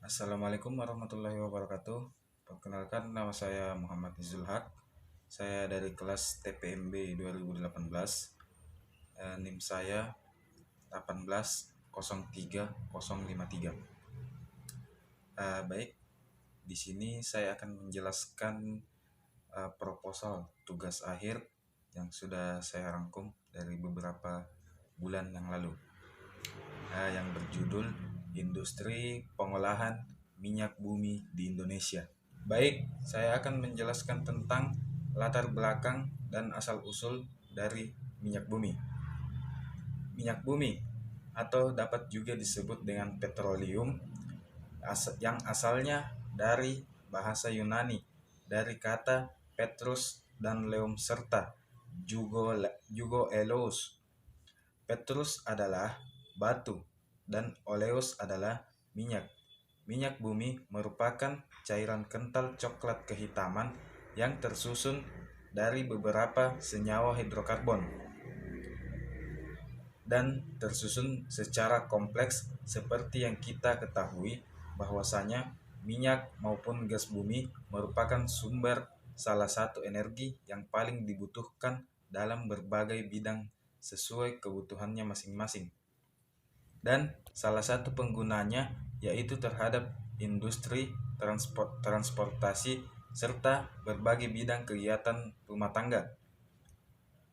Assalamualaikum warahmatullahi wabarakatuh. Perkenalkan, nama saya Muhammad Izul Haq. Saya dari kelas TPMB 2018. NIM saya 1803053. Baik, di sini saya akan menjelaskan proposal tugas akhir yang sudah saya rangkum dari beberapa bulan yang lalu, yang berjudul Industri Pengolahan Minyak Bumi di Indonesia. Baik, saya akan menjelaskan tentang latar belakang dan asal-usul dari minyak bumi. Minyak bumi atau dapat juga disebut dengan petroleum yang asalnya dari bahasa Yunani dari kata Petrus dan Leum serta Jugo Eleus. Petrus adalah batu dan oleus adalah minyak. Minyak bumi merupakan cairan kental coklat kehitaman yang tersusun dari beberapa senyawa hidrokarbon dan tersusun secara kompleks seperti yang kita ketahui bahwasanya minyak maupun gas bumi merupakan sumber salah satu energi yang paling dibutuhkan dalam berbagai bidang sesuai kebutuhannya masing-masing. Dan salah satu penggunanya yaitu terhadap industri transportasi serta berbagai bidang kegiatan rumah tangga.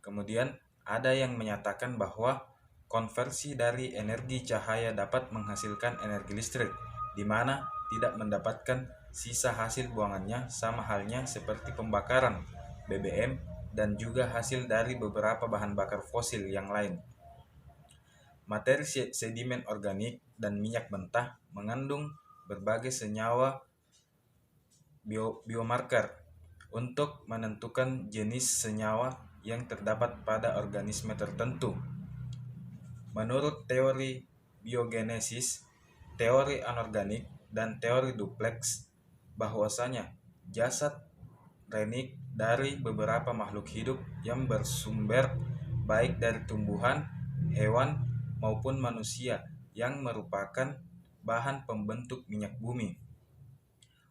Kemudian ada yang menyatakan bahwa konversi dari energi cahaya dapat menghasilkan energi listrik, di mana tidak mendapatkan sisa hasil buangannya sama halnya seperti pembakaran BBM dan juga hasil dari beberapa bahan bakar fosil yang lain. Materi sedimen organik dan minyak mentah mengandung berbagai senyawa biomarker untuk menentukan jenis senyawa yang terdapat pada organisme tertentu. Menurut teori biogenesis, teori anorganik, dan teori duplex, bahwasanya jasad renik dari beberapa makhluk hidup yang bersumber baik dari tumbuhan, hewan, maupun manusia yang merupakan bahan pembentuk minyak bumi.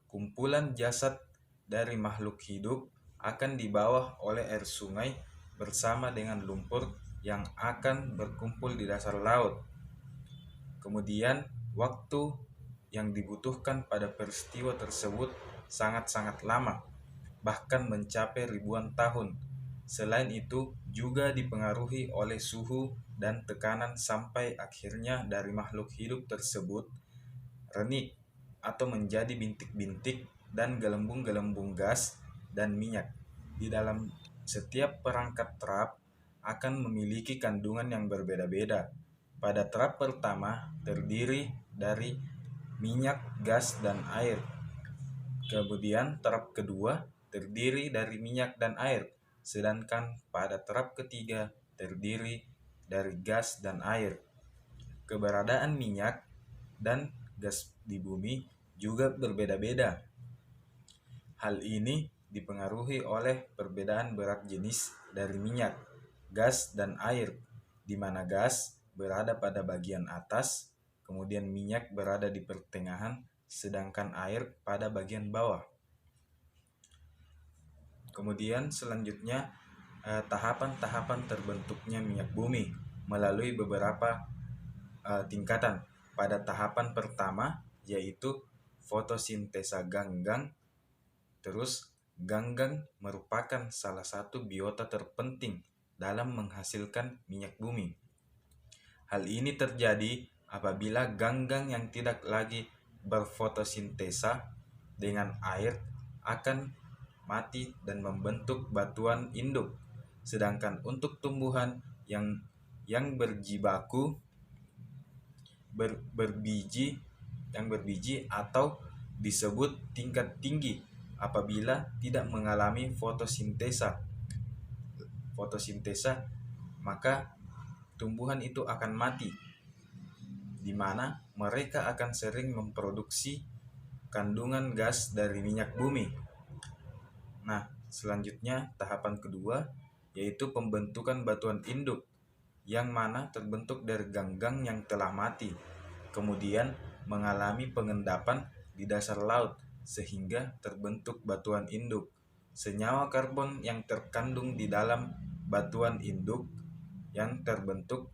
Kumpulan jasad dari makhluk hidup akan dibawa oleh air sungai bersama dengan lumpur yang akan berkumpul di dasar laut. Kemudian, waktu yang dibutuhkan pada peristiwa tersebut sangat-sangat lama, bahkan mencapai ribuan tahun. Selain itu, juga dipengaruhi oleh suhu dan tekanan sampai akhirnya dari makhluk hidup tersebut renik atau menjadi bintik-bintik dan gelembung-gelembung gas dan minyak. Di dalam setiap perangkat terap akan memiliki kandungan yang berbeda-beda. Pada terap pertama terdiri dari minyak, gas, dan air. Kemudian terap kedua terdiri dari minyak dan air. Sedangkan pada terap ketiga terdiri dari gas dan air. Keberadaan minyak dan gas di bumi juga berbeda-beda. Hal ini dipengaruhi oleh perbedaan berat jenis dari minyak, gas, dan air, di mana gas berada pada bagian atas, kemudian minyak berada di pertengahan, sedangkan air pada bagian bawah. Kemudian selanjutnya tahapan-tahapan terbentuknya minyak bumi melalui beberapa tingkatan. Pada tahapan pertama yaitu fotosintesa ganggang. Terus, ganggang merupakan salah satu biota terpenting dalam menghasilkan minyak bumi. Hal ini terjadi apabila ganggang yang tidak lagi berfotosintesa dengan air akan mati dan membentuk batuan induk. Sedangkan untuk tumbuhan yang berjibaku berbiji atau disebut tingkat tinggi apabila tidak mengalami fotosintesa, maka tumbuhan itu akan mati, di mana mereka akan sering memproduksi kandungan gas dari minyak bumi. Nah, selanjutnya tahapan kedua yaitu pembentukan batuan induk yang mana terbentuk dari ganggang yang telah mati. Kemudian mengalami pengendapan di dasar laut sehingga terbentuk batuan induk. Senyawa karbon yang terkandung di dalam batuan induk yang terbentuk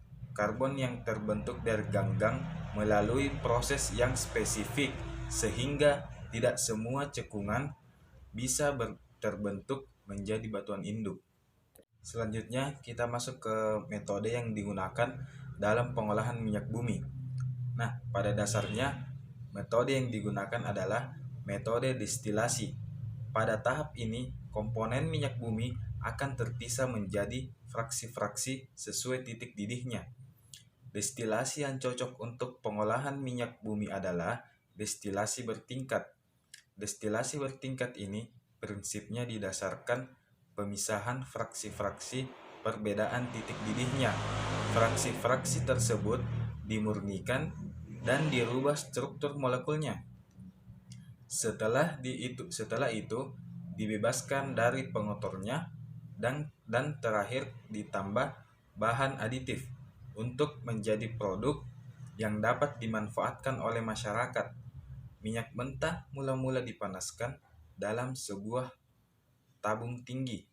dari ganggang melalui proses yang spesifik sehingga tidak semua cekungan bisa terbentuk menjadi batuan induk. Selanjutnya kita masuk ke metode yang digunakan dalam pengolahan minyak bumi. Nah, pada dasarnya metode yang digunakan adalah metode destilasi. Pada tahap ini, komponen minyak bumi akan terpisah menjadi fraksi-fraksi sesuai titik didihnya. Destilasi yang cocok untuk pengolahan minyak bumi adalah destilasi bertingkat. Destilasi bertingkat ini prinsipnya didasarkan pemisahan fraksi-fraksi perbedaan titik didihnya. Fraksi-fraksi tersebut dimurnikan dan dirubah struktur molekulnya. Setelah itu dibebaskan dari pengotornya dan terakhir ditambah bahan aditif untuk menjadi produk yang dapat dimanfaatkan oleh masyarakat. Minyak mentah mula-mula dipanaskan dalam sebuah tabung tinggi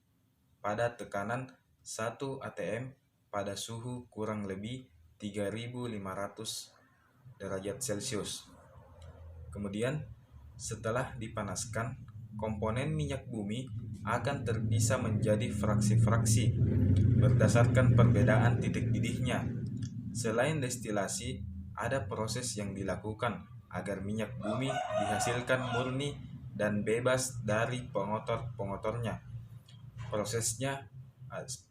pada tekanan 1 atm pada suhu kurang lebih 3500 derajat Celcius. Kemudian setelah dipanaskan, komponen minyak bumi akan terpisah menjadi fraksi-fraksi berdasarkan perbedaan titik didihnya. Selain destilasi, ada proses yang dilakukan agar minyak bumi dihasilkan murni dan bebas dari pengotor-pengotornya.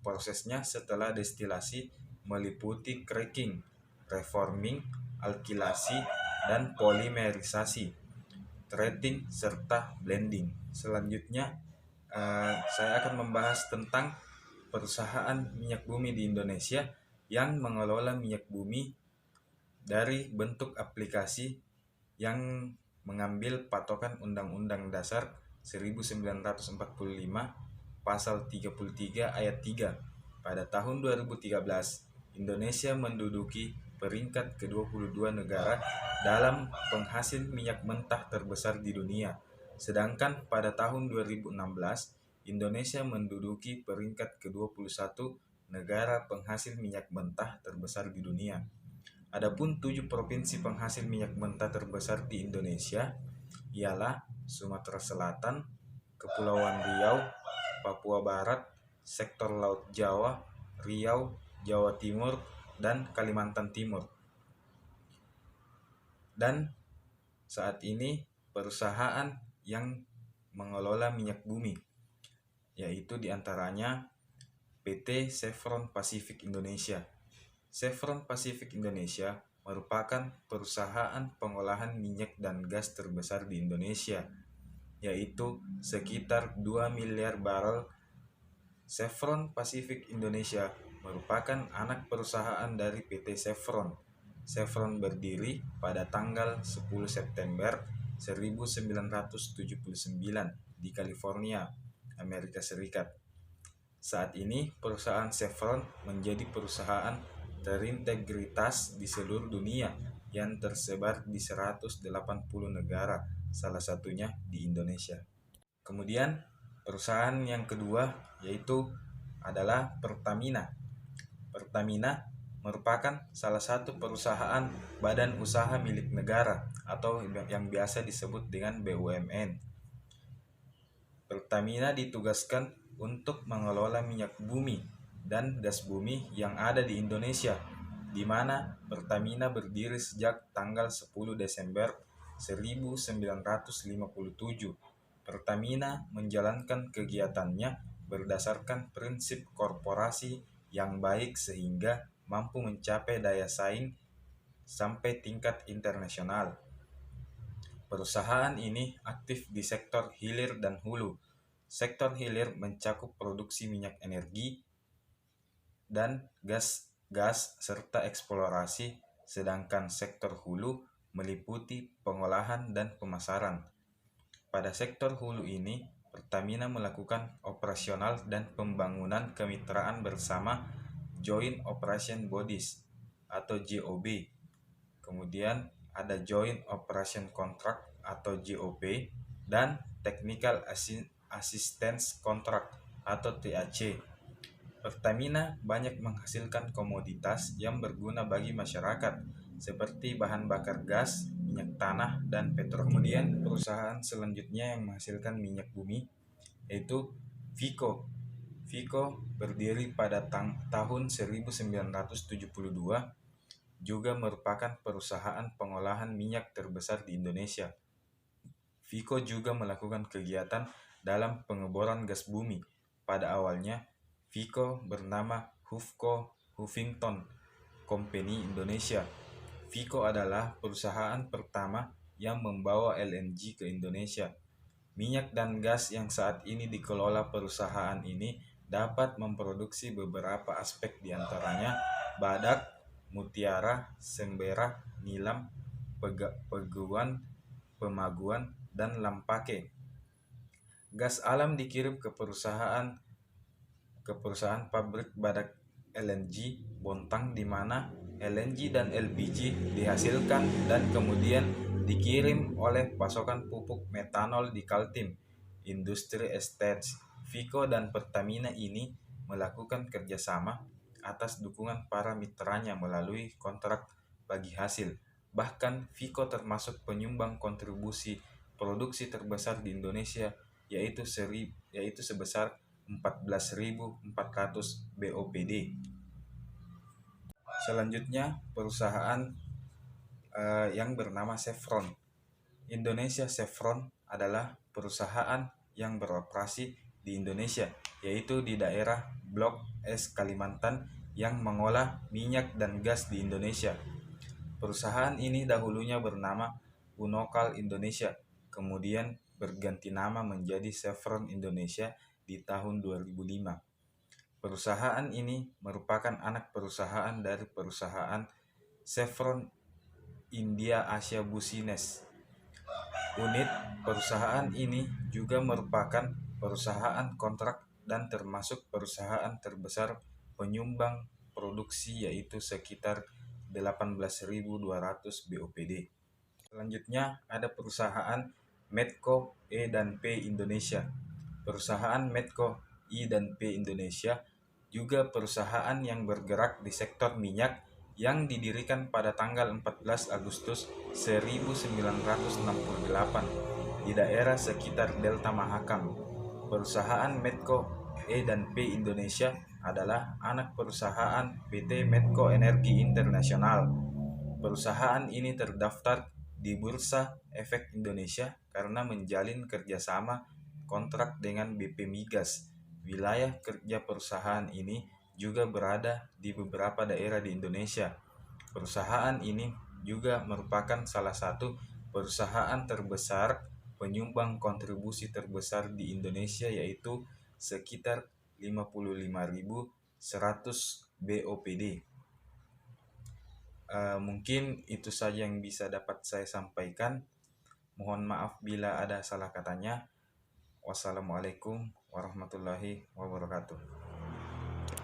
Prosesnya setelah destilasi meliputi cracking, reforming, alkilasi, dan polimerisasi, treating, serta blending. Selanjutnya saya akan membahas tentang perusahaan minyak bumi di Indonesia yang mengelola minyak bumi dari bentuk aplikasi yang mengambil patokan Undang-Undang Dasar 1945 Pasal 33 Ayat 3. Pada tahun 2013, Indonesia menduduki peringkat ke-22 negara dalam penghasil minyak mentah terbesar di dunia. Sedangkan pada tahun 2016, Indonesia menduduki peringkat ke-21 negara penghasil minyak mentah terbesar di dunia. Adapun 7 provinsi penghasil minyak mentah terbesar di Indonesia ialah Sumatera Selatan, Kepulauan Riau, Papua Barat, Sektor Laut Jawa, Riau, Jawa Timur, dan Kalimantan Timur. Dan saat ini perusahaan yang mengelola minyak bumi yaitu diantaranya PT Chevron Pacific Indonesia. Chevron Pacific Indonesia merupakan perusahaan pengolahan minyak dan gas terbesar di Indonesia, yaitu sekitar 2 miliar barel. Chevron Pacific Indonesia merupakan anak perusahaan dari PT Chevron. Chevron berdiri pada tanggal 10 September 1979 di California, Amerika Serikat. Saat ini perusahaan Chevron menjadi perusahaan terintegritas di seluruh dunia yang tersebar di 180 negara, salah satunya di Indonesia. Kemudian perusahaan yang kedua yaitu adalah Pertamina. Pertamina merupakan salah satu perusahaan badan usaha milik negara atau yang biasa disebut dengan BUMN. Pertamina ditugaskan untuk mengelola minyak bumi dan gas bumi yang ada di Indonesia, di mana Pertamina berdiri sejak tanggal 10 Desember 1957. Pertamina menjalankan kegiatannya berdasarkan prinsip korporasi yang baik sehingga mampu mencapai daya saing sampai tingkat internasional. Perusahaan ini aktif di sektor hilir dan hulu. Sektor hilir mencakup produksi minyak energi dan gas serta eksplorasi, sedangkan sektor hulu meliputi pengolahan dan pemasaran. Pada sektor hulu ini, Pertamina melakukan operasional dan pembangunan kemitraan bersama Joint Operation Bodies atau JOB. Kemudian ada Joint Operation Contract atau JOP, dan Technical Assistance Contract atau TAC. Pertamina banyak menghasilkan komoditas yang berguna bagi masyarakat, seperti bahan bakar gas, minyak tanah, dan petrokimia. Kemudian perusahaan selanjutnya yang menghasilkan minyak bumi yaitu Vico. Vico berdiri pada tahun 1972, juga merupakan perusahaan pengolahan minyak terbesar di Indonesia. Vico juga melakukan kegiatan dalam pengeboran gas bumi. Pada awalnya, Vico bernama Hufco Huffington Company Indonesia. Vico adalah perusahaan pertama yang membawa LNG ke Indonesia. Minyak dan gas yang saat ini dikelola perusahaan ini dapat memproduksi beberapa aspek, diantaranya badak, mutiara, sembera, nilam, peguan, pemaguan, dan lampake. Gas alam dikirim ke perusahaan pabrik badak LNG Bontang, di mana LNG dan LPG dihasilkan dan kemudian dikirim oleh pasokan pupuk metanol di Kaltim Industry Estates. Vico dan Pertamina ini melakukan kerjasama atas dukungan para mitranya melalui kontrak bagi hasil. Bahkan Vico termasuk penyumbang kontribusi produksi terbesar di Indonesia, yaitu sebesar 14.400 BOPD. Selanjutnya perusahaan yang bernama Chevron. Indonesia Chevron adalah perusahaan yang beroperasi di Indonesia, yaitu di daerah Blok S Kalimantan, yang mengolah minyak dan gas di Indonesia. Perusahaan ini dahulunya bernama Unocal Indonesia, kemudian berganti nama menjadi Chevron Indonesia di tahun 2005. Perusahaan ini merupakan anak perusahaan dari perusahaan Chevron India Asia Business. Unit perusahaan ini juga merupakan perusahaan kontrak dan termasuk perusahaan terbesar penyumbang produksi, yaitu sekitar 18.200 BOPD. Selanjutnya ada perusahaan Medco E&P Indonesia. Perusahaan Medco E&P Indonesia juga perusahaan yang bergerak di sektor minyak, yang didirikan pada tanggal 14 Agustus 1968 di daerah sekitar Delta Mahakam. Perusahaan Medco E&P Indonesia adalah anak perusahaan PT Medco Energi Internasional. Perusahaan ini terdaftar di Bursa Efek Indonesia karena menjalin kerjasama kontrak dengan BP Migas. Wilayah kerja perusahaan ini juga berada di beberapa daerah di Indonesia. Perusahaan ini juga merupakan salah satu perusahaan terbesar penyumbang kontribusi terbesar di Indonesia, yaitu sekitar 55.100 BOPD. Mungkin itu saja yang bisa dapat saya sampaikan. Mohon maaf bila ada salah katanya. Wassalamualaikum warahmatullahi wabarakatuh.